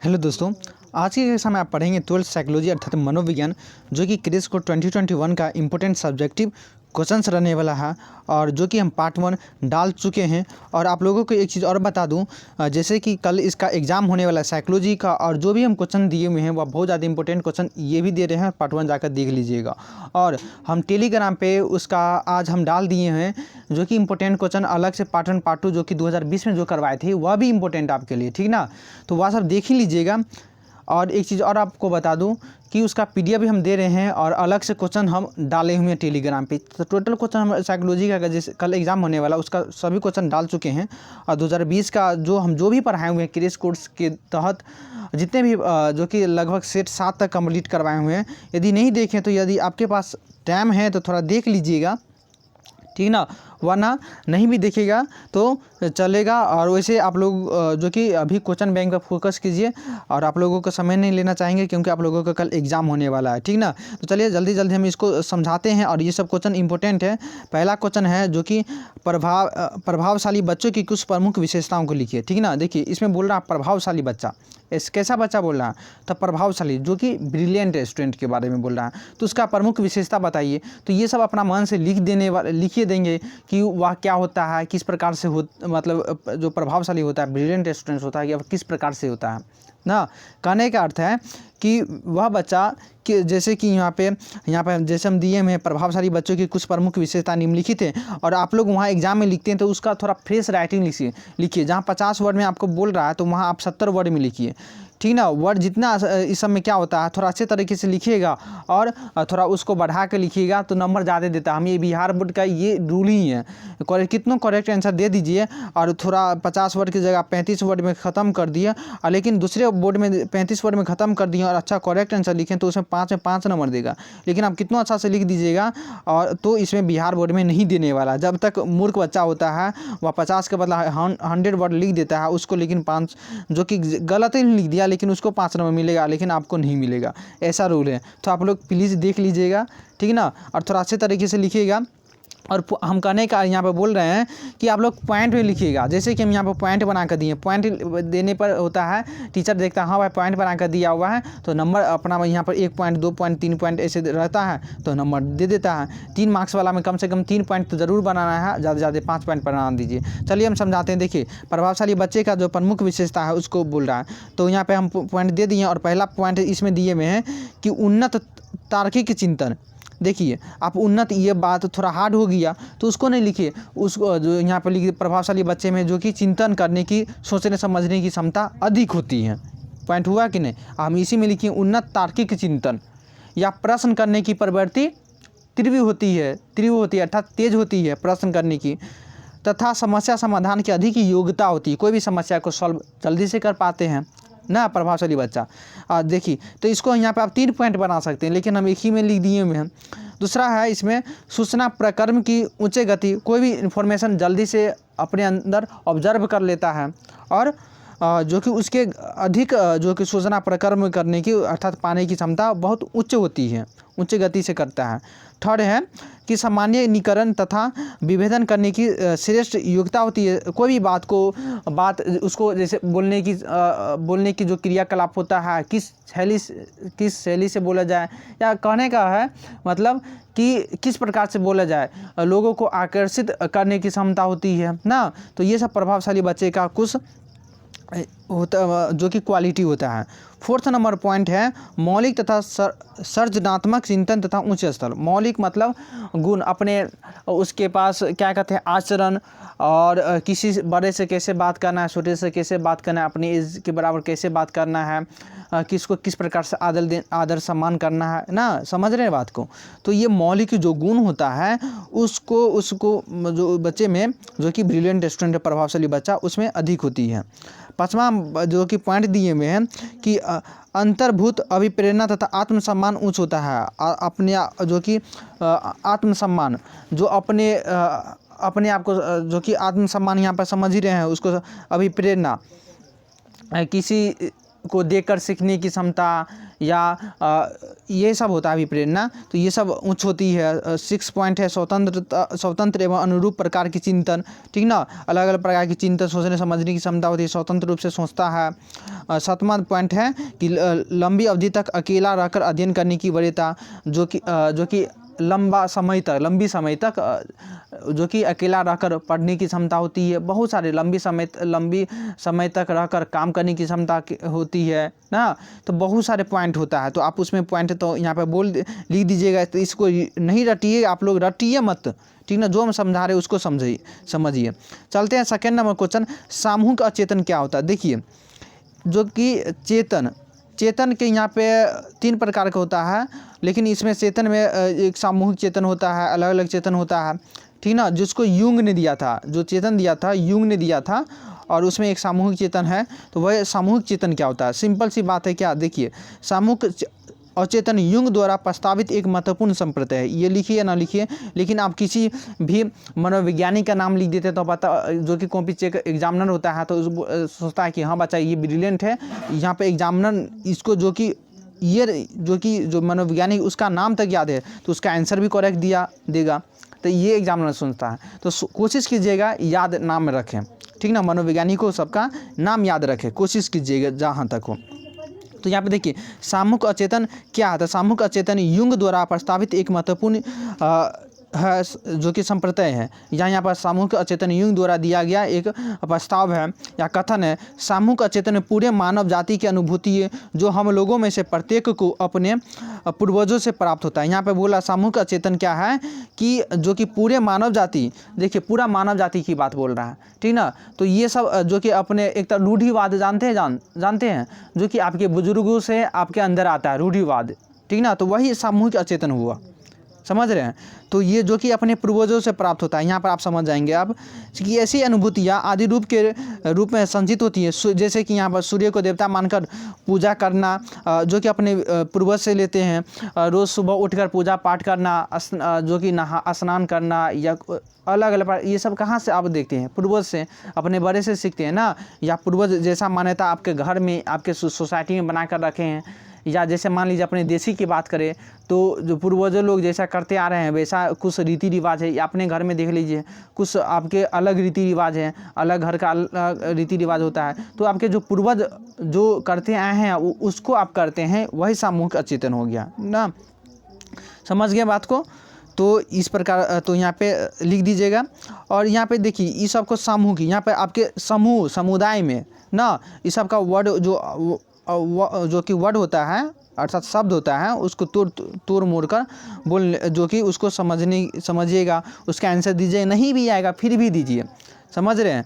Hello दोस्तों, आज की कक्षा में आप पढ़ेंगे 12th साइकोलॉजी अर्थात मनोविज्ञान, जो कि क्रिस को 2021 का इम्पोर्टेंट सब्जेक्टिव क्वेश्चंस रहने वाला है और जो कि हम पार्ट 1 डाल चुके हैं। और आप लोगों को एक चीज़ और बता दूं, जैसे कि कल इसका एग्ज़ाम होने वाला है साइकोलॉजी का, और जो भी हम क्वेश्चन दिए हुए हैं वह बहुत ज़्यादा इंपॉर्टेंट क्वेश्चन ये भी दे रहे हैं। पार्ट 1 जाकर देख लीजिएगा। और हम टेलीग्राम पे उसका आज हम डाल दिए हैं, जो कि इंपॉर्टेंट क्वेश्चन अलग से पार्ट 1 पार्ट 2 जो कि 2020 में जो करवाए थे वह भी इंपॉर्टेंट आपके लिए, ठीक ना। तो वह सब देख ही लीजिएगा। और एक चीज़ और आपको बता दूं कि उसका पीडीएफ भी हम दे रहे हैं और अलग से क्वेश्चन हम डाले हुए हैं टेलीग्राम पे। तो टोटल क्वेश्चन हम साइकोलॉजी का जैसे कल एग्जाम होने वाला उसका सभी क्वेश्चन डाल चुके हैं। और 2020 का जो भी पढ़ाए हुए हैं क्रेश कोर्स के तहत जितने भी जो कि लगभग सेट 7 तक कंप्लीट करवाए हुए हैं। यदि नहीं देखें तो यदि आपके पास टाइम है तो थोड़ा देख लीजिएगा, ठीक ना, वरना नहीं भी देखेगा तो चलेगा। और वैसे आप लोग जो कि अभी क्वेश्चन बैंक पर फोकस कीजिए और आप लोगों को समय नहीं लेना चाहेंगे क्योंकि आप लोगों का कल एग्जाम होने वाला है, ठीक ना। तो चलिए जल्दी जल्दी हम इसको समझाते हैं और ये सब क्वेश्चन इंपॉर्टेंट है। पहला क्वेश्चन है जो कि प्रभावशाली बच्चों की कुछ प्रमुख विशेषताओं को लिखिए, ठीक ना। देखिए इसमें बोल रहा है प्रभावशाली बच्चा, कैसा बच्चा बोल रहा है, तो प्रभावशाली जो कि ब्रिलियंट स्टूडेंट के बारे में बोल रहा है। तो उसका प्रमुख विशेषता बताइए। तो ये सब अपना मन से लिखिए देंगे कि वह क्या होता है, किस प्रकार से मतलब जो प्रभावशाली होता है, ब्रिलियंट स्टूडेंट होता है, या किस प्रकार से होता है ना। कहने का अर्थ है कि वह बच्चा कि जैसे कि यहाँ पे जैसे हम दिए में प्रभावशाली बच्चों की कुछ प्रमुख विशेषता निम्नलिखित है, और आप लोग वहाँ एग्जाम में लिखते हैं तो उसका थोड़ा फ्रेश राइटिंग लिखिए। जहाँ 50 वर्ड में आपको बोल रहा है तो वहाँ आप 70 वर्ड में लिखिए, ठीक ना। वर्ड जितना इस सब में क्या होता है थोड़ा अच्छे तरीके से लिखिएगा और थोड़ा उसको बढ़ा के लिखिएगा तो नंबर ज़्यादा देता है। हम ये बिहार बोर्ड का ये रूल ही है। कितना करेक्ट आंसर दे दीजिए और थोड़ा 50 वर्ड की जगह 35 वर्ड में ख़त्म कर दिए, लेकिन दूसरे बोर्ड में 35 वर्ड में ख़त्म कर दिए और अच्छा करेक्ट आंसर लिखें तो उसमें 5 में 5 नंबर देगा। लेकिन आप कितना अच्छा से लिख दीजिएगा और तो इसमें बिहार बोर्ड में नहीं देने वाला। जब तक मूर्ख बच्चा होता है वह 50 के बदला 100 वर्ड लिख देता है उसको, लेकिन 5 जो कि गलत ही लिख दिया लेकिन उसको 5 नंबर मिलेगा, लेकिन आपको नहीं मिलेगा। ऐसा रूल है। तो आप लोग प्लीज़ देख लीजिएगा, ठीक ना, और थोड़ा अच्छे तरीके से लिखिएगा। और हम कहने का यहाँ पे बोल रहे हैं कि आप लोग पॉइंट में लिखिएगा। जैसे कि हम यहाँ पे पॉइंट बना कर दिए, पॉइंट देने पर होता है टीचर देखता है हाँ भाई पॉइंट बना कर दिया हुआ है तो नंबर अपना यहाँ पर 1 पॉइंट 2 पॉइंट 3 पॉइंट ऐसे रहता है तो नंबर दे देता है। 3 मार्क्स वाला में कम से कम 3 पॉइंट तो ज़रूर बनाना है, ज़्यादा से ज़्यादा 5 पॉइंट बना दीजिए। चलिए हम समझाते हैं। देखिए प्रभावशाली बच्चे का जो प्रमुख विशेषता है उसको बोल रहा है। तो यहाँ पर हम पॉइंट दे दिए और पहला पॉइंट इसमें दिए हुए हैं कि उन्नत तार्किक चिंतन। देखिए आप उन्नत, ये बात थोड़ा हार्ड हो गया तो उसको नहीं लिखिए, उसको जो यहाँ पर लिखिए प्रभावशाली बच्चे में जो कि चिंतन करने की, सोचने समझने की क्षमता अधिक होती है। पॉइंट हुआ कि नहीं। हम इसी में लिखिए उन्नत तार्किक चिंतन या प्रश्न करने की प्रवृत्ति तीव्र होती है अर्थात तेज होती है प्रश्न करने की, तथा समस्या समाधान की अधिक योग्यता होती है। कोई भी समस्या को सॉल्व जल्दी से कर पाते हैं ना प्रभावशाली बच्चा। देखिए तो इसको यहाँ पे आप 3 पॉइंट बना सकते हैं लेकिन हम एक ही में लिख दिए हुए हैं। दूसरा है इसमें सूचना प्रक्रम की उच्च गति, कोई भी इन्फॉर्मेशन जल्दी से अपने अंदर ऑब्जर्व कर लेता है और जो कि उसके अधिक जो कि सूचना प्रक्रम करने की अर्थात पाने की क्षमता बहुत उच्च होती है, उच्च गति से करता है। थर्ड है कि सामान्यीकरण तथा विभेदन करने की श्रेष्ठ योग्यता होती है। कोई भी बात उसको जैसे बोलने की जो क्रियाकलाप होता है किस शैली से बोला जाए, या कहने का है मतलब कि किस प्रकार से बोला जाए, लोगों को आकर्षित करने की क्षमता होती है ना। तो ये सब प्रभावशाली बच्चे का कुछ होता जो कि क्वालिटी होता है। 4th नंबर पॉइंट है मौलिक तथा सृजनात्मक चिंतन तथा उच्च स्तर। मौलिक मतलब गुण, अपने उसके पास क्या कहते हैं आचरण, और किसी बड़े से कैसे बात करना है, छोटे से कैसे बात करना है, अपनी एज के बराबर कैसे बात करना है, किसको किस प्रकार से आदर सम्मान करना है ना। समझ रहे हैं बात को। तो ये मौलिक जो गुण होता है उसको जो बच्चे में जो कि ब्रिलियंट स्टूडेंट प्रभावशाली बच्चा उसमें अधिक होती है। 5वां जो कि पॉइंट दिए हुए हैं कि अंतर्भूत अभिप्रेरणा तथा आत्मसम्मान उच्च होता है। अपने जो कि आत्मसम्मान जो अपने आप को जो कि आत्मसम्मान यहाँ पर समझ ही रहे हैं उसको, अभिप्रेरणा को देखकर सीखने की क्षमता या ये सब होता है अभिप्रेरणा। तो ये सब उच्च होती है। 6 पॉइंट है स्वतंत्र एवं अनुरूप प्रकार की चिंतन, ठीक ना, अलग अलग प्रकार की चिंतन, सोचने समझने की क्षमता होती है, स्वतंत्र रूप से सोचता है। 7वां पॉइंट है कि लंबी अवधि तक अकेला रहकर अध्ययन करने की वरीयता, जो कि लंबी समय तक जो कि अकेला रहकर पढ़ने की क्षमता होती है। बहुत सारे लंबी समय तक रहकर काम करने की क्षमता होती है ना। तो बहुत सारे पॉइंट होता है, तो आप उसमें पॉइंट तो यहाँ पे लिख दीजिएगा। तो इसको नहीं रटिए, आप लोग रटिए मत, ठीक ना। जो हम समझा रहे हैं उसको समझिए। चलते हैं सेकेंड नंबर क्वेश्चन, सामूहिक अचेतन क्या होता है। देखिए, जो कि चेतन के यहाँ पे 3 प्रकार का होता है, लेकिन इसमें चेतन में एक सामूहिक चेतन होता है, अलग अलग चेतन होता है, ठीक ना, जिसको यूंग ने दिया था, जो चेतन दिया था यूंग ने दिया था, और उसमें एक सामूहिक चेतन है। तो वह सामूहिक चेतन क्या होता है, सिंपल सी बात है। क्या, देखिए, सामूहिक अचेतन युंग द्वारा प्रस्तावित एक महत्वपूर्ण संप्रदाय है। ये लिखिए या ना लिखिए, लेकिन आप किसी भी मनोवैज्ञानिक का नाम लिख देते तो पता, जो कि कॉपी चेक एग्जामिनर होता है तो सोचता है कि हाँ बच्चा ये ब्रिलियंट है। यहाँ पे एग्जामिनर इसको जो मनोवैज्ञानिक उसका नाम तक याद है तो उसका आंसर भी करेक्ट देगा। तो ये एग्जामिनर सोचता है। तो कोशिश कीजिएगा याद नाम रखें, ठीक ना, मनोवैज्ञानिकों सबका नाम याद रखें, कोशिश कीजिएगा जहाँ तक हो। तो यहाँ पे देखिए, सामूहिक अचेतन क्या है। सामूहिक अचेतन युंग द्वारा प्रस्तावित एक महत्वपूर्ण है, जो कि संप्रदाय है। यहाँ पर सामूहिक अचेतन युंग द्वारा दिया गया एक प्रस्ताव है या कथन है। सामूहिक अचेतन पूरे मानव जाति की अनुभूति है, जो हम लोगों में से प्रत्येक को अपने पूर्वजों से प्राप्त होता है। यहाँ पे बोला सामूहिक अचेतन क्या है कि जो कि पूरे मानव जाति, देखिए पूरा मानव जाति की बात बोल रहा है, ठीक ना। तो ये सब जो कि अपने एक तरह रूढ़िवाद जानते हैं, जो कि आपके बुजुर्गों से आपके अंदर आता है रूढ़िवाद, ठीक ना। तो वही सामूहिक अचेतन हुआ, समझ रहे हैं। तो ये जो कि अपने पूर्वजों से प्राप्त होता है, यहाँ पर आप समझ जाएंगे आप कि ऐसी अनुभूतियाँ आदि रूप में संचित होती हैं। जैसे कि यहाँ पर सूर्य को देवता मानकर पूजा करना, जो कि अपने पूर्वज से लेते हैं। रोज़ सुबह उठकर पूजा पाठ करना, जो कि स्नान करना, या अलग अलग, ये सब कहाँ से आप देखते हैं, पूर्वज से, अपने बड़े से सीखते हैं ना। या पूर्वज जैसा मान्यता आपके घर में, आपके सोसाइटी में बना कर रखे हैं, या जैसे मान लीजिए अपने देशी की बात करें तो जो पूर्वजों लोग जैसा करते आ रहे हैं वैसा कुछ रीति रिवाज है। या अपने घर में देख लीजिए, कुछ आपके अलग रीति रिवाज हैं, अलग घर का अलग रीति रिवाज होता है। तो आपके जो पूर्वज जो करते आए हैं उसको आप करते हैं, वही सामूहिक अचेतन हो गया ना। समझ गए बात को। तो इस प्रकार तो यहाँ पे लिख दीजिएगा। और यहाँ पे देखिए, इस सब को सामूहिक, यहाँ पे आपके समुदाय में ना, इस सब का वर्ड जो कि वर्ड होता है अर्थात शब्द होता है, उसको तोड़ मोड़ कर बोल, जो कि उसको समझिएगा, उसका आंसर दीजिए। नहीं भी आएगा फिर भी दीजिए, समझ रहे हैं।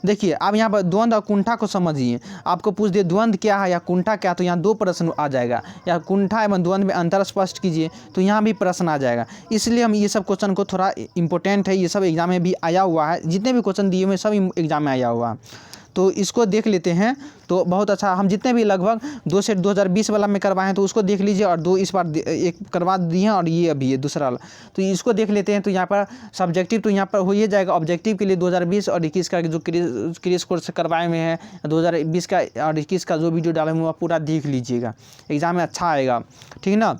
देखिए, आप यहाँ पर द्वंद्व और कुंठा को समझिए। आपको पूछ दे द्वंद्व क्या है या कुंठा क्या, तो यहाँ 2 प्रश्न आ जाएगा। या कुंठा एवं द्वंद्व में अंतर स्पष्ट कीजिए, तो यहाँ भी प्रश्न आ जाएगा। इसलिए हम ये सब क्वेश्चन को, थोड़ा इंपॉर्टेंट है, ये सब एग्जाम में भी आया हुआ है, जितने भी क्वेश्चन दिए हुए सब एग्जाम में आया हुआ है। तो इसको देख लेते हैं तो बहुत अच्छा। हम जितने भी लगभग 2 सेट 2020 वाला में करवाए हैं तो उसको देख लीजिए, और 2 इस बार एक करवा दिए हैं, और ये अभी है दूसरा वाला, तो इसको देख लेते हैं। तो यहाँ पर सब्जेक्टिव तो यहाँ पर हो ही जाएगा। ऑब्जेक्टिव के लिए 2020 और 21 का जो क्रेश कोर्स करवाए हुए हैं, 2020 का और 21 का जो वीडियो डाले हुए पूरा देख लीजिएगा, एग्जाम में अच्छा आएगा, ठीक ना।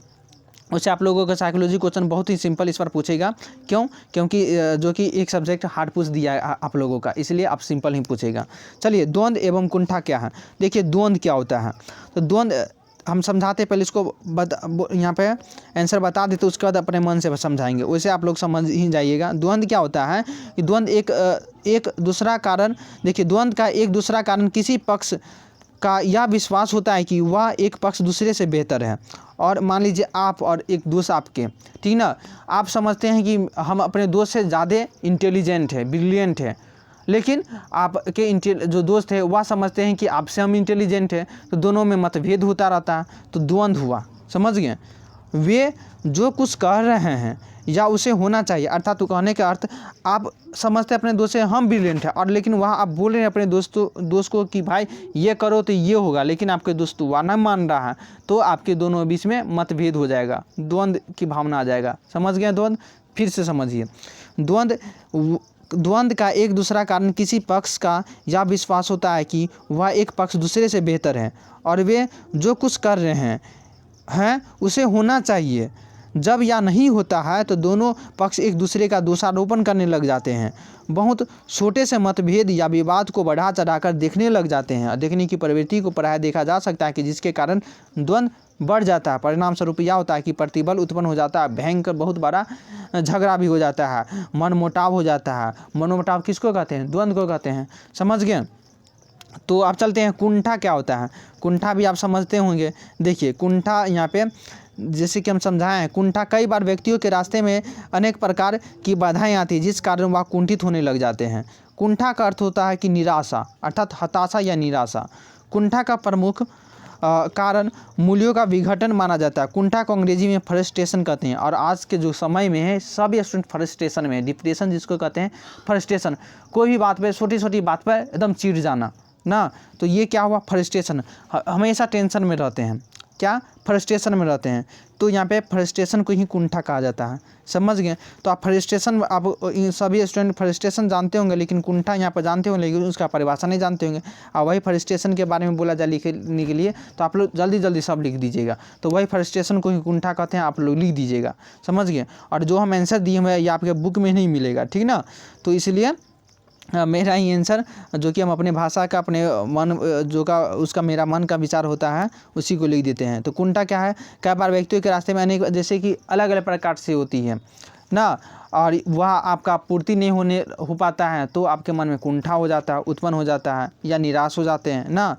उससे आप लोगों का साइकोलॉजी क्वेश्चन बहुत ही सिंपल इस बार पूछेगा। क्योंकि जो कि एक सब्जेक्ट हार्ड पूछ दिया है आप लोगों का, इसलिए आप सिंपल ही पूछेगा। चलिए, द्वंद्व एवं कुंठा क्या है। देखिए, द्वंद्व क्या होता है। तो द्वंद्व हम समझाते, पहले इसको यहाँ पे आंसर बता देते, उसके बाद अपने मन से समझाएंगे, वैसे आप लोग समझ ही जाइएगा। द्वंद्व क्या होता है कि द्वंद्व एक दूसरा कारण, देखिए द्वंद्व का एक दूसरा कारण किसी पक्ष का यह विश्वास होता है कि वह एक पक्ष दूसरे से बेहतर है। और मान लीजिए आप और एक दोस्त आपके, ठीक ना, आप समझते हैं कि हम अपने दोस्त से ज़्यादा इंटेलिजेंट है, ब्रिलियंट है, लेकिन आपके जो दोस्त है वह समझते हैं कि आपसे हम इंटेलिजेंट है, तो दोनों में मतभेद होता रहता है, तो द्वंद्व हुआ, समझ गए। वे जो कुछ कह रहे हैं या उसे होना चाहिए, अर्थात तो कहने का अर्थ, आप समझते अपने दोस्त से हम ब्रिलियंट है, और लेकिन वहाँ आप बोल रहे हैं अपने दोस्त को कि भाई ये करो तो ये होगा, लेकिन आपके दोस्त वह नहीं मान रहा है, तो आपके दोनों बीच में मतभेद हो जाएगा, द्वंद्व की भावना आ जाएगा। समझ गए द्वंद्व। फिर से समझिए, द्वंद्व द्वंद्व का एक दूसरा कारण किसी पक्ष का यह विश्वास होता है कि वह एक पक्ष दूसरे से बेहतर है और वे जो कुछ कर रहे हैं उसे होना चाहिए। जब यह नहीं होता है तो दोनों पक्ष एक दूसरे का दोषारोपण करने लग जाते हैं, बहुत छोटे से मतभेद या विवाद को बढ़ा चढ़ाकर देखने लग जाते हैं। देखने की प्रवृत्ति को प्रायः देखा जा सकता है कि जिसके कारण द्वंद्व बढ़ जाता है। परिणाम स्वरूप यह होता है कि प्रतिबल उत्पन्न हो जाता है, भयंकर बहुत बड़ा झगड़ा भी हो जाता है, मनमुटाव हो जाता है। मनमुटाव किसको कहते हैं? द्वंद्व को कहते हैं। समझ गए? तो आप चलते हैं कुंठा क्या होता है। कुंठा भी आप समझते होंगे। देखिए कुंठा यहाँ पे जैसे कि हम समझाएं हैं, कुंठा कई बार व्यक्तियों के रास्ते में अनेक प्रकार की बाधाएं आती हैं जिस कारण वह कुंठित होने लग जाते हैं। कुंठा का अर्थ होता है कि निराशा, अर्थात हताशा या निराशा। कुंठा का प्रमुख कारण मूल्यों का विघटन माना जाता है। कुंठा को अंग्रेजी में फ्रस्ट्रेशन कहते हैं और आज के जो समय में है सभी स्टूडेंट फ्रस्ट्रेशन में है। डिप्रेशन जिसको कहते हैं, फ्रस्ट्रेशन, कोई भी बात पे छोटी छोटी बात पर एकदम चिढ़ जाना ना, तो ये क्या हुआ? फ्रस्ट्रेशन। हमेशा टेंशन में रहते हैं, क्या? फ्रस्ट्रेशन में रहते हैं। तो यहाँ पे फ्रस्ट्रेशन को ही कुंठा कहा जाता है। समझ गए? तो आप फ्रस्ट्रेशन, आप सभी स्टूडेंट फ्रस्ट्रेशन जानते होंगे लेकिन कुंठा यहाँ पर जानते होंगे लेकिन उसका परिभाषा नहीं जानते होंगे। और वही फ्रस्ट्रेशन के बारे में बोला जाए लिखने के लिए तो आप लोग जल्दी जल्दी सब लिख दीजिएगा। तो वही फ्रस्ट्रेशन को ही कुंठा कहते हैं, आप लोग लिख दीजिएगा। समझ गए? और जो हम आंसर दिए हुए ये आपके बुक में नहीं मिलेगा, ठीक ना। तो इसलिए मेरा ही आंसर जो कि हम अपने भाषा का, अपने मन जो का उसका मेरा मन का विचार होता है उसी को लिख देते हैं। तो कुंठा क्या है? कई बार व्यक्तियों के रास्ते में अनेक, जैसे कि अलग अलग प्रकार से होती है ना, और वह आपका पूर्ति नहीं हो पाता है तो आपके मन में कुंठा हो जाता है, उत्पन्न हो जाता है या निराश हो जाते हैं ना,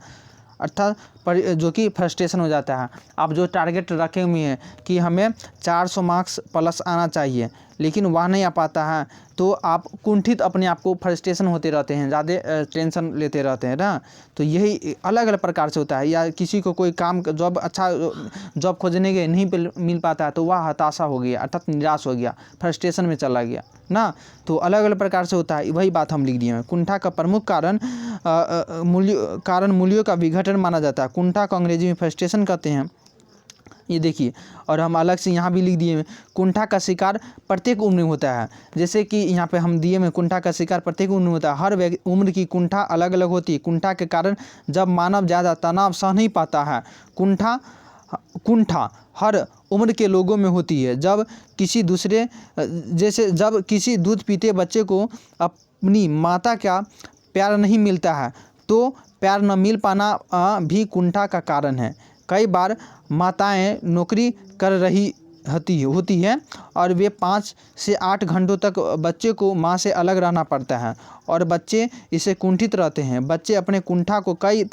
अर्थात जो कि फ्रस्ट्रेशन हो जाता है। आप जो टारगेट रखे हुए हैं कि हमें 400 मार्क्स प्लस आना चाहिए लेकिन वह नहीं आ पाता है तो आप कुंठित, अपने आप को फ्रस्ट्रेशन होते रहते हैं, ज़्यादा टेंशन लेते रहते हैं ना। तो यही अलग अलग प्रकार से होता है। या किसी को कोई काम, जॉब, अच्छा जॉब खोजने के नहीं मिल पाता है तो वह हताशा हो गया, अर्थात निराश हो गया, फ्रस्ट्रेशन में चला गया ना। तो अलग अलग प्रकार से होता है, वही बात हम लिख दिए हैं। कुंठा का प्रमुख कारण मूल्यों का विघटन माना जाता है। कुंठा को अंग्रेजी में फ्रस्ट्रेशन कहते हैं, ये देखिए। और हम अलग से यहाँ भी लिख दिए हैं, कुंठा का शिकार प्रत्येक उम्र में होता है। जैसे कि यहाँ पे हम दिए में कुंठा का शिकार प्रत्येक उम्र में होता है। हर उम्र की कुंठा अलग अलग होती है। कुंठा के कारण जब मानव ज़्यादा तनाव सह नहीं पाता है, कुंठा हर उम्र के लोगों में होती है। जब किसी दूध पीते बच्चे को अपनी माता का प्यार नहीं मिलता है तो प्यार न मिल पाना भी कुंठा का कारण है। कई बार माताएं नौकरी कर रही होती है और वे 5 से 8 घंटों तक बच्चे को माँ से अलग रहना पड़ता है और बच्चे इससे कुंठित रहते हैं। बच्चे अपने कुंठा को कई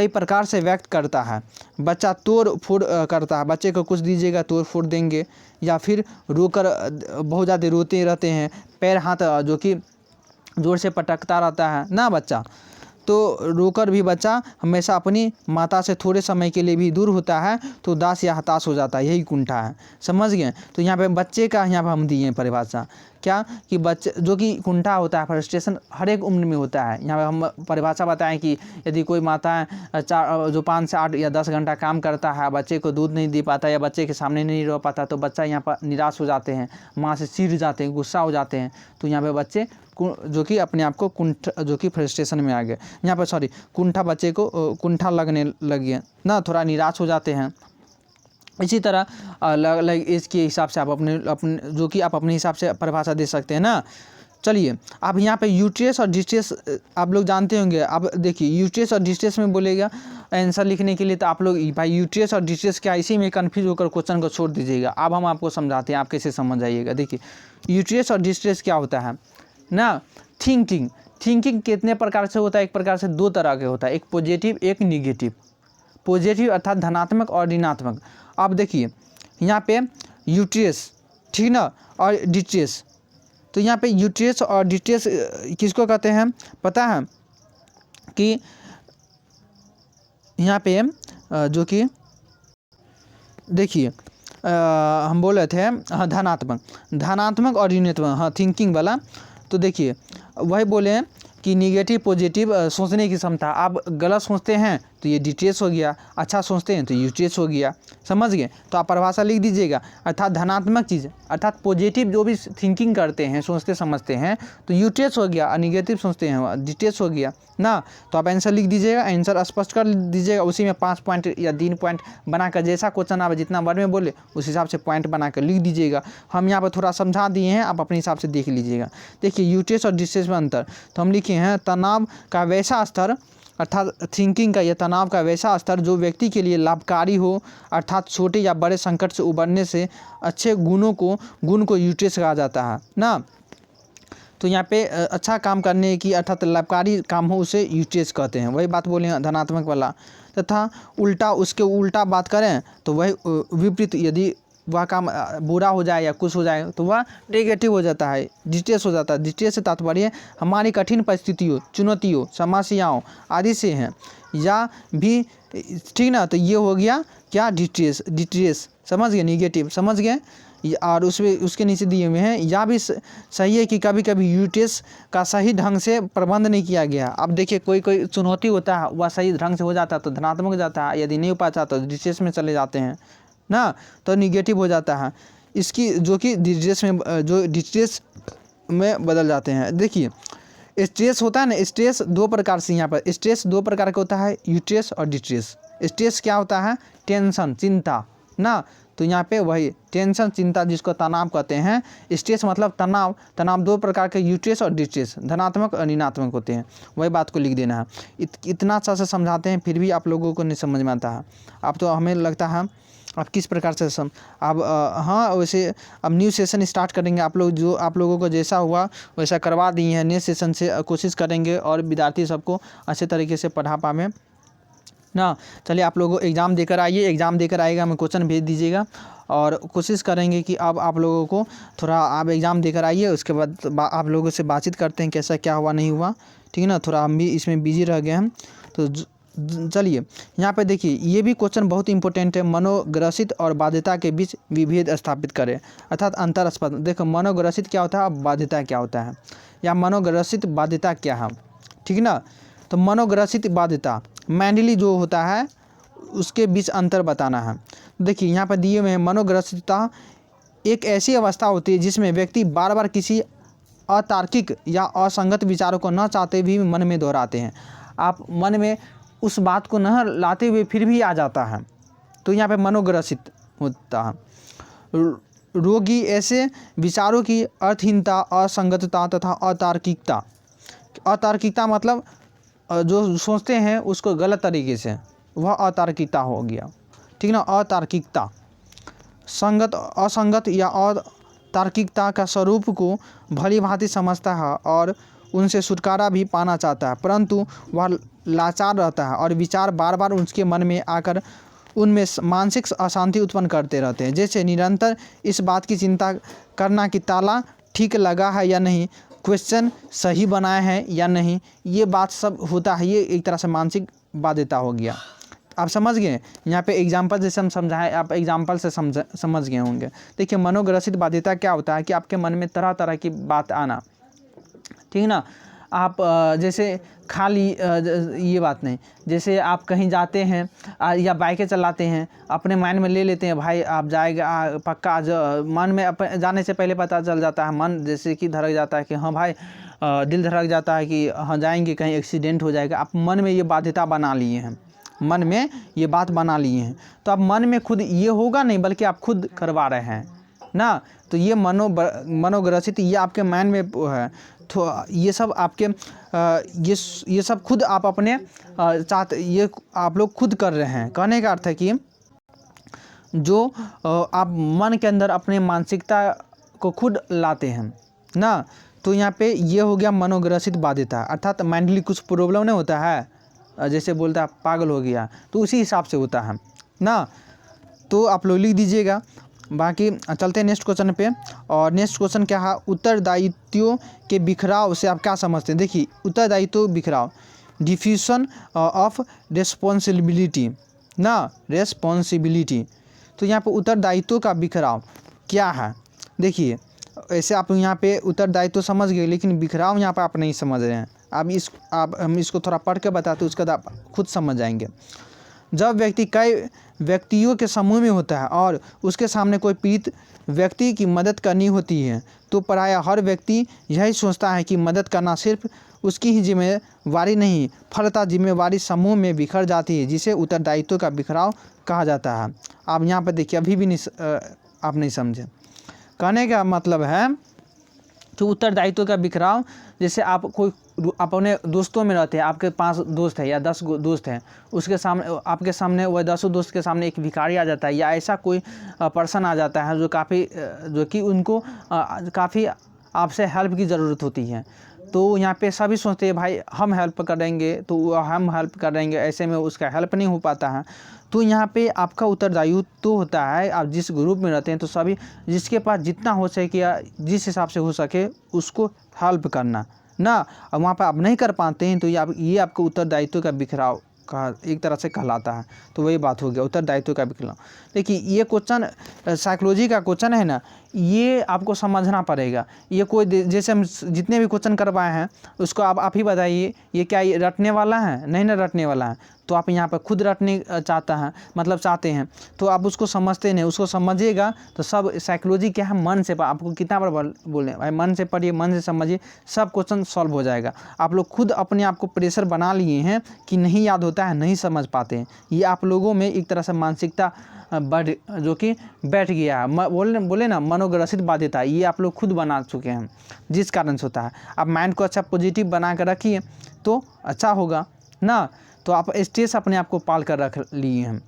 प्रकार से व्यक्त करता है। बच्चा तोड़ फोड़ करता है, बच्चे को कुछ दीजिएगा तोड़ फोड़ देंगे, या फिर रोकर बहुत ज़्यादा रोते रहते हैं, पैर हाथ जो कि जोर से पटकता रहता है ना बच्चा, तो रोकर भी बच्चा हमेशा अपनी माता से थोड़े समय के लिए भी दूर होता है तो उदास या हताश हो जाता है, यही कुंठा है। समझ गए? तो यहाँ पे बच्चे का यहाँ पे हम दिए हैं परिभाषा, क्या कि बच्चे जो कि कुंठा होता है, फ्रस्ट्रेशन हर एक उम्र में होता है। यहाँ पे हम परिभाषा बताएं कि यदि कोई माता जो 5 से 8 या 10 घंटा काम करता है, बच्चे को दूध नहीं दे पाता या बच्चे के सामने नहीं रह पाता तो बच्चा यहाँ पर निराश हो जाते हैं, माँ से चिढ़ जाते हैं, गुस्सा हो जाते हैं। तो यहाँ पे बच्चे जो कि अपने आप को जो कि फ्रस्ट्रेशन में आ गए, यहाँ पर कुंठा, बच्चे को कुंठा लगने लगे ना, थोड़ा निराश हो जाते हैं। इसी तरह अलग अलग एज के हिसाब से आप अपने जो कि आप अपने हिसाब से परिभाषा दे सकते हैं ना। चलिए आप यहाँ पे यूट्रस और डिस्ट्रेस आप लोग जानते होंगे। अब देखिए यूट्रस और डिस्ट्रेस में बोलेगा आंसर लिखने के लिए तो आप लोग भाई यूट्रस और डिस्ट्रेस क्या, इसी में कन्फ्यूज होकर क्वेश्चन को छोड़ दीजिएगा। अब हम आपको समझाते हैं, आप कैसे समझ आइएगा। देखिए यूट्रस और डिस्ट्रेस क्या होता है ना। थिंकिंग कितने प्रकार से होता है? एक प्रकार से 2 तरह के होता है, एक पॉजिटिव एक निगेटिव। पॉजिटिव अर्थात धनात्मक और ऋणात्मक। अब देखिए यहाँ पे यूट्रस, ठीक ना, और डिस्ट्रेस। तो यहाँ पे यूट्रस और डिस्ट्रेस किसको कहते हैं पता है? कि यहाँ पे जो कि देखिए हम बोले थे धनात्मक और ऋणात्मक, हाँ थिंकिंग वाला। तो देखिए वही बोले हैं कि निगेटिव पॉजिटिव सोचने की क्षमता। आप गलत सोचते हैं तो ये डिट्रेस हो गया, अच्छा सोचते हैं तो यूट्रेस हो गया, समझ गए। तो आप परिभाषा लिख दीजिएगा, अर्थात धनात्मक चीज़ अर्थात पॉजिटिव जो भी थिंकिंग करते हैं, सोचते समझते हैं तो यूट्रेस हो गया, और निगेटिव सोचते हैं डिट्रेस हो गया ना। तो आप आंसर लिख दीजिएगा, आंसर स्पष्ट कर दीजिएगा, उसी में 5 पॉइंट या 3 पॉइंट बनाकर जैसा क्वेश्चन आप जितना वर्ड में बोले उस हिसाब से पॉइंट बनाकर लिख दीजिएगा। हम यहाँ पर थोड़ा समझा दिए हैं, आप अपने हिसाब से देख लीजिएगा। देखिए यूट्रेस और डिट्रेस में अंतर, तो हम लिखे हैं तनाव का वैसा स्तर अर्थात थिंकिंग का या तनाव का वैसा स्तर जो व्यक्ति के लिए लाभकारी हो, अर्थात छोटे या बड़े संकट से उबरने से अच्छे गुण को यूट्रेस कहा जाता है ना। तो यहाँ पे अच्छा काम करने की अर्थात लाभकारी काम हो उसे यूट्रेस कहते हैं, वही बात बोले धनात्मक वाला। तथा उल्टा उसके उल्टा बात करें तो वही विपरीत, यदि वह काम बुरा हो जाए या कुछ हो जाए तो वह नेगेटिव हो जाता है, डिट्रेस हो जाता है। डिट्रेस से तात्पर्य हमारी कठिन परिस्थितियों, चुनौतियों, समस्याओं आदि से हैं या भी, ठीक ना। तो ये हो गया क्या, डिट्रेस समझ गए, निगेटिव समझ गए। और उसके नीचे दिए हुए हैं या भी सही है कि कभी कभी यूट्रेस का सही ढंग से प्रबंध नहीं किया गया। अब देखिए कोई चुनौती होता है वह सही ढंग से हो जाता है तो धनात्मक हो जाता है, यदि नहीं हो पाता तो डिट्रेस में चले जाते हैं ना, तो निगेटिव हो जाता है। इसकी जो कि डिट्रेस में बदल जाते हैं। देखिए स्ट्रेस होता है ना, स्ट्रेस दो प्रकार से, यहाँ पर स्ट्रेस दो प्रकार का होता है, यूट्रेस और डिट्रेस। स्ट्रेस क्या होता है, टेंशन, चिंता ना। तो यहाँ पे वही टेंशन, चिंता जिसको तनाव कहते हैं। स्ट्रेस मतलब तनाव दो प्रकार के, यूट्रेस और डिट्रेस, धनात्मक और ऋणात्मक होते हैं, वही बात को लिख देना है। इतना अच्छा से समझाते हैं फिर भी आप लोगों को नहीं समझ में आता है। अब तो हमें लगता है अब किस प्रकार से अब हाँ वैसे अब न्यू सेशन स्टार्ट करेंगे। आप लोगों को जैसा हुआ वैसा करवा दिए हैं। नेक्स्ट सेशन से कोशिश करेंगे और विद्यार्थी सबको अच्छे तरीके से पढ़ा पाएँ ना। चलिए आप लोगों एग्ज़ाम देकर आइए, एग्ज़ाम देकर आएगा हमें क्वेश्चन भेज दीजिएगा और कोशिश करेंगे कि अब आप लोगों को थोड़ा आप एग्ज़ाम देकर आइए, उसके बाद आप लोगों से बातचीत करते हैं कैसा क्या हुआ नहीं हुआ, ठीक है ना। थोड़ा हम भी इसमें बिजी रह गए हैं। तो चलिए यहाँ पे देखिए ये भी क्वेश्चन बहुत इंपॉर्टेंट है। मनोग्रसित और बाध्यता के बीच विभेद स्थापित करें, अर्थात अंतर स्पष्ट। देखो मनोग्रसित क्या होता है और बाध्यता क्या होता है, या मनोग्रसित बाध्यता क्या है, ठीक ना। तो मनोग्रसित बाध्यता मेंटली जो होता है उसके बीच अंतर बताना है। देखिए यहाँ पर दिए हुए मनोग्रसितता एक ऐसी अवस्था होती है जिसमें व्यक्ति बार बार किसी अतार्किक या असंगत विचारों को न चाहते भी मन में दोहराते हैं। आप मन में उस बात को न लाते हुए फिर भी आ जाता है, तो यहाँ पे मनोग्रसित होता है। रोगी ऐसे विचारों की अर्थहीनता, असंगतता तथा अतार्किकता मतलब जो सोचते हैं उसको गलत तरीके से, वह अतार्किकता हो गया, ठीक ना। अतार्किकता असंगत या अतार्किकता का स्वरूप को भली भांति समझता है और उनसे छुटकारा भी पाना चाहता है, परंतु वह लाचार रहता है और विचार बार बार उसके मन में आकर उनमें मानसिक अशांति उत्पन्न करते रहते हैं। जैसे निरंतर इस बात की चिंता करना कि ताला ठीक लगा है या नहीं, क्वेश्चन सही बनाए हैं या नहीं, ये बात सब होता है। ये एक तरह से मानसिक बाध्यता हो गया। आप समझ गए, यहाँ पे एग्जाम्पल जैसे हम समझाएं आप एग्जाम्पल से समझ गए होंगे। देखिए मनोग्रसित बाध्यता क्या होता है कि आपके मन में तरह तरह की बात आना, ठीक ना। आप जैसे खाली ये बात नहीं, जैसे आप कहीं जाते हैं या बाइकें चलाते हैं, अपने माइंड में ले लेते हैं भाई आप जाएगा पक्का आज, मन में जाने से पहले पता चल जाता है, मन जैसे कि धड़क जाता है कि हाँ भाई, दिल धड़क जाता है कि हाँ जाएंगे, कहीं एक्सीडेंट हो जाएगा। आप मन में ये बाध्यता बना लिए हैं, मन में ये बात बना लिए हैं, तो आप मन में खुद ये होगा नहीं बल्कि आप खुद करवा रहे हैं ना। तो ये मनोग्रसित ये आपके माइंड में है। तो ये सब आपके ये सब खुद आप अपने चाहते, ये आप लोग खुद कर रहे हैं। कहने का अर्थ है कि जो आप मन के अंदर अपने मानसिकता को खुद लाते हैं ना। तो यहाँ पे ये हो गया मनोग्रसित बाध्यता, अर्थात मेंटली कुछ प्रॉब्लम नहीं होता है, जैसे बोलता है पागल हो गया, तो उसी हिसाब से होता है ना। तो आप लोग लिख दीजिएगा। बाकी चलते हैं नेक्स्ट क्वेश्चन पे। और नेक्स्ट क्वेश्चन क्या है, उत्तरदायित्वों के बिखराव से आप क्या समझते हैं। देखिए उत्तरदायित्व बिखराव, डिफ्यूजन ऑफ रिस्पॉन्सिबिलिटी ना, रेस्पॉन्सिबिलिटी। तो यहाँ पे उत्तरदायित्व का बिखराव क्या है। देखिए ऐसे आप यहाँ पे उत्तरदायित्व समझ गए, लेकिन बिखराव यहाँ पे आप नहीं समझ रहे हैं। अब हम इसको थोड़ा पढ़ के बताते, उसके बाद आप खुद समझ जाएंगे। जब व्यक्ति कई व्यक्तियों के समूह में होता है और उसके सामने कोई पीड़ित व्यक्ति की मदद करनी होती है तो प्रायः हर व्यक्ति यही सोचता है कि मदद करना सिर्फ उसकी ही जिम्मेवारी नहीं, फलतः जिम्मेवारी समूह में बिखर जाती है, जिसे उत्तरदायित्व का बिखराव कहा जाता है। आप यहाँ पर देखिए, अभी भी नहीं आप नहीं समझे। कहने का मतलब है कि उत्तरदायित्व का बिखराव, जैसे आप कोई अपने दोस्तों में रहते हैं, आपके 5 दोस्त है या 10 दोस्त हैं, उसके सामने आपके सामने वह 10 दोस्त के सामने एक भिखारी आ जाता है या ऐसा कोई पर्सन आ जाता है जो कि उनको काफ़ी आपसे हेल्प की ज़रूरत होती है। तो यहाँ पे सभी सोचते हैं भाई हम हेल्प करेंगे तो हम हेल्प करेंगे, ऐसे में उसका हेल्प नहीं हो पाता है। तो यहाँ पे आपका उत्तरदायित्व तो होता है, आप जिस ग्रुप में रहते हैं तो सभी जिसके पास जितना हो सके या जिस हिसाब से हो सके उसको हेल्प करना ना। अब वहाँ पर आप नहीं कर पाते हैं तो ये आपको उत्तरदायित्व का बिखराव का एक तरह से कहलाता है। तो वही बात हो गया, उत्तरदायित्व का बिखराव। देखिए ये क्वेश्चन साइकोलॉजी का क्वेश्चन है ना, ये आपको समझना पड़ेगा। ये कोई जैसे हम जितने भी क्वेश्चन करवाए हैं उसको आप ही बताइए, ये क्या ये रटने वाला है? नहीं ना रटने वाला है। तो आप यहाँ पर खुद रटने चाहते हैं तो आप उसको समझते नहीं, उसको समझिएगा तो सब साइकोलॉजी क्या है, मन से आपको कितना बार बोलें भाई, मन से पढ़िए, मन से समझिए, सब क्वेश्चन सॉल्व हो जाएगा। आप लोग खुद अपने आप को प्रेशर बना लिए हैं कि नहीं याद होता है, नहीं समझ पाते हैं। ये आप लोगों में एक तरह से मानसिकता जो कि बैठ गया है, बोले ना मनोग्रसित बाध्यता, ये आप लोग खुद बना चुके हैं, जिस कारण से होता है। आप माइंड को अच्छा पॉजिटिव बना कर रखिए तो अच्छा होगा ना। तो आप स्ट्रेस अपने आप को पाल कर रख लिए हैं,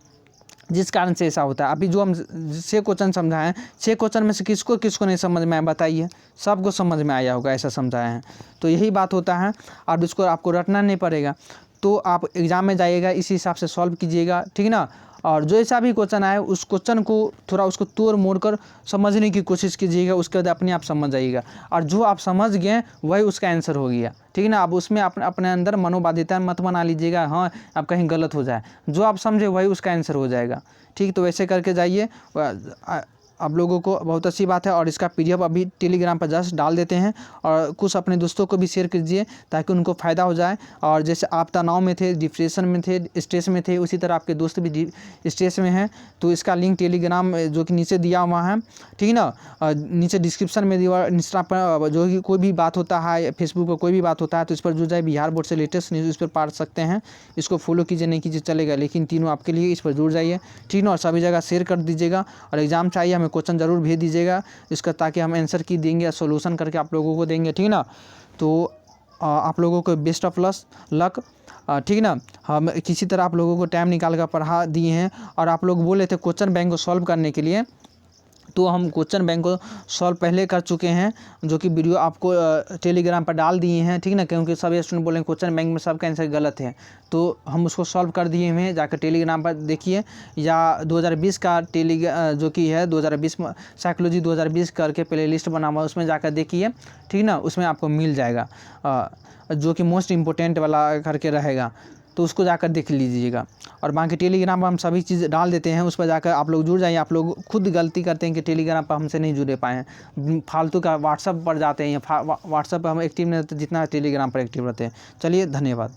जिस कारण से ऐसा होता है। अभी जो हम 6 क्वेश्चन समझाएं, 6 क्वेश्चन में से किसको नहीं समझ में आया बताइए? सबको समझ में आया होगा, ऐसा समझाए हैं। तो यही बात होता है, और इसको आपको रटना नहीं पड़ेगा। तो आप एग्ज़ाम में जाइएगा, इसी हिसाब से सॉल्व कीजिएगा, ठीक ना। और जो ऐसा भी क्वेश्चन आए उस क्वेश्चन को थोड़ा उसको तोड़ मोड़ कर समझने की कोशिश कीजिएगा, उसके बाद अपने आप समझ जाइएगा। और जो आप समझ गए वही उसका आंसर हो गया, ठीक है ना। आप उसमें अपने अंदर मनोबाध्यता मत बना लीजिएगा, हाँ आप कहीं गलत हो जाए। जो आप समझे वही उसका आंसर हो जाएगा, ठीक। तो वैसे करके जाइए। आप लोगों को बहुत अच्छी बात है। और इसका PDF अभी टेलीग्राम पर जस्ट डाल देते हैं, और कुछ अपने दोस्तों को भी शेयर कीजिए ताकि उनको फ़ायदा हो जाए। और जैसे आप तनाव में थे, डिप्रेशन में थे, स्ट्रेस में थे, उसी तरह आपके दोस्त भी स्ट्रेस में हैं, तो इसका लिंक टेलीग्राम जो कि नीचे दिया हुआ है, ठीक है ना। नीचे डिस्क्रिप्शन में दिया, इंस्टा पर जो कि कोई भी बात होता है, फेसबुक पर कोई भी बात होता है तो इस पर जुड़ जाए। बिहार बोर्ड से लेटेस्ट न्यूज़ इस पर पढ़ सकते हैं। इसको फॉलो कीजिए, नहीं कीजिए चलेगा, लेकिन तीनों आपके लिए, इस पर जुड़ जाइए, ठीक ना। और सभी जगह शेयर कर दीजिएगा। और एग्ज़ाम चाहिए हमें क्वेश्चन ज़रूर भेज दीजिएगा इसका, ताकि हम आंसर की देंगे, सॉल्यूशन करके आप लोगों को देंगे, ठीक ना। तो आप लोगों को बेस्ट ऑफ लक, ठीक ना। हम किसी तरह आप लोगों को टाइम निकाल कर पढ़ा दिए हैं। और आप लोग बोले थे क्वेश्चन बैंक को सॉल्व करने के लिए, तो हम क्वेश्चन बैंक को सॉल्व पहले कर चुके हैं, जो कि वीडियो आपको टेलीग्राम पर डाल दिए हैं, ठीक ना। क्योंकि सभी स्टूडेंट बोले क्वेश्चन बैंक में सबका आंसर गलत है, तो हम उसको सॉल्व कर दिए हैं। जाकर टेलीग्राम पर देखिए, या 2020 का जो कि है 2020 साइकोलॉजी 2020 करके प्लेलिस्ट बना हुआ, उसमें जाकर देखिए, ठीक ना। उसमें आपको मिल जाएगा जो कि मोस्ट इम्पोर्टेंट वाला करके रहेगा, तो उसको जाकर देख लीजिएगा। और बाकी टेलीग्राम पर हम सभी चीज़ डाल देते हैं, उस पर जाकर आप लोग जुड़ जाइए। आप लोग खुद गलती करते हैं कि टेलीग्राम पर हमसे नहीं जुड़े पाए हैं, फालतू का व्हाट्सएप पर जाते हैं, व्हाट्सएप पर हम एक्टिव नहीं रहते जितना टेलीग्राम पर एक्टिव रहते हैं। चलिए, धन्यवाद।